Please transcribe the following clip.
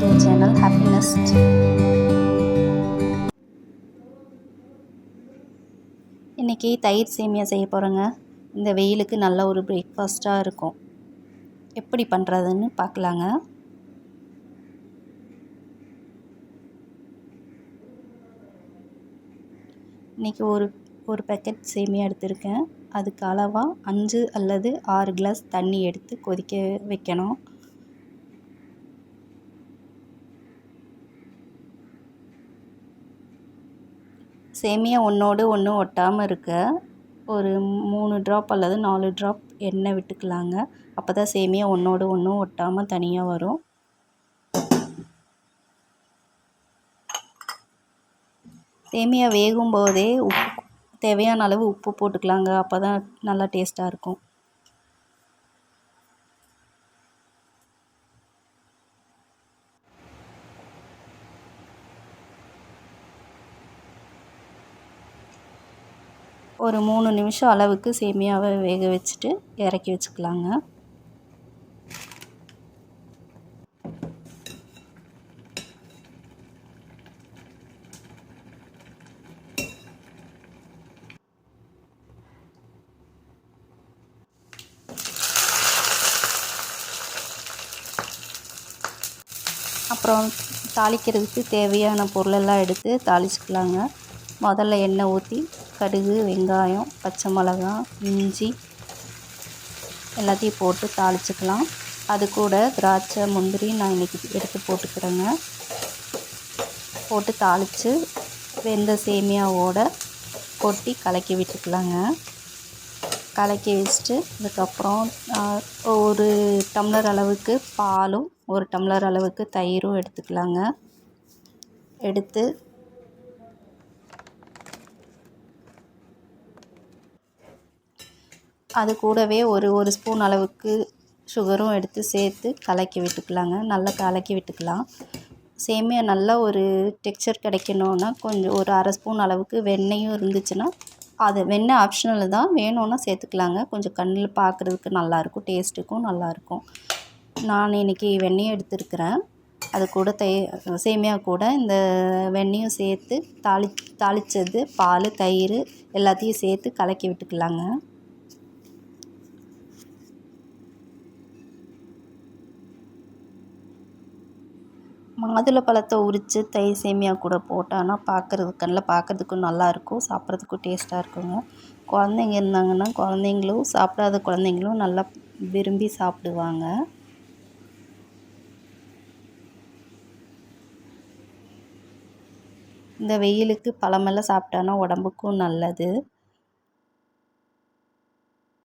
To channel ஹாப்பினஸ்ட். இன்றைக்கி தயிர் சேமியா செய்ய போகிறேங்க. இந்த வெயிலுக்கு நல்ல ஒரு பிரேக்ஃபாஸ்ட்டாக இருக்கும். எப்படி பண்ணுறதுன்னு பார்க்கலாங்க. இன்றைக்கி ஒரு பேக்கெட் சேமியா எடுத்திருக்கேன். அதுக்கு அளவாக 5 அல்லது 6 கிளாஸ் தண்ணி எடுத்து கொதிக்க வைக்கணும். சேமியா ஒன்றோடு ஒன்று ஒட்டாமல் இருக்க ஒரு 3 ட்ராப் அல்லது 4 ட்ராப் எண்ணெய் விட்டுக்கலாங்க. அப்போ தான் சேமியா ஒன்றோடு ஒன்று ஒட்டாமல் தனியாக வரும். சேமியா வேகும் போதே தேவையான அளவு உப்பு போட்டுக்கலாங்க. அப்போ தான் நல்லா டேஸ்ட்டாக இருக்கும். ஒரு 3 நிமிஷம் அளவுக்கு சேமியாவை வேக வச்சுட்டு இறக்கி வச்சுக்கலாங்க. அப்புறம் தாளிக்கிறதுக்கு தேவையான பொருளெல்லாம் எடுத்து தாளிச்சுக்கலாங்க. முதல்ல எண்ணெய் ஊற்றி கடுகு, வெங்காயம், பச்சை மிளகாய், இஞ்சி எல்லாத்தையும் போட்டு தாளிச்சுக்கலாம். அது கூட திராட்சை, முந்திரி நான் இன்றைக்கி எடுத்து போட்டுக்கிறேங்க. போட்டு தாளித்து வெந்த சேமியாவோட கொட்டி கலக்கி விட்டுக்கலாங்க. கலக்கி வச்சுட்டு அதுக்கப்புறம் ஒரு டம்ளர் அளவுக்கு பாலும் 1 டம்ளர் அளவுக்கு தயிரும் எடுத்துக்கலாங்க. எடுத்து அது கூடவே ஒரு ஸ்பூன் அளவுக்கு சுகரும் எடுத்து சேர்த்து கலக்கி விட்டுக்கலாங்க. நல்லா கலக்கி விட்டுக்கலாம். சேமியா நல்லா ஒரு டெக்ஸ்சர் கிடைக்கணுன்னா கொஞ்சம் ஒரு அரை ஸ்பூன் அளவுக்கு வெண்ணெயும் இருந்துச்சுன்னா, அது வெண்ணெய் ஆப்ஷனல் தான், வேணும்னா சேர்த்துக்கலாங்க. கொஞ்சம் கண்ணில் பார்க்குறதுக்கு நல்லாயிருக்கும், டேஸ்ட்டுக்கும் நல்லாயிருக்கும். நான் இன்றைக்கி வெண்ணெயும் எடுத்துருக்கிறேன். அது கூட சேமியா கூட இந்த வெண்ணெயும் சேர்த்து தாளித்தது பால், தயிர் எல்லாத்தையும் சேர்த்து கலக்கி விட்டுக்கலாங்க. மாதுளை பழத்தை உரித்து தயிர் சேமியா கூட போட்டான்னா கண்ணில் பார்க்குறதுக்கும் நல்லாயிருக்கும், சாப்பிட்றதுக்கும் டேஸ்ட்டாக இருக்குங்க. குழந்தைங்க இருந்தாங்கன்னா சாப்பிடாத குழந்தைங்களும் நல்லா விரும்பி சாப்பிடுவாங்க. இந்த வெயிலுக்கு பழமெல்லாம் சாப்பிட்டானா உடம்புக்கும் நல்லது.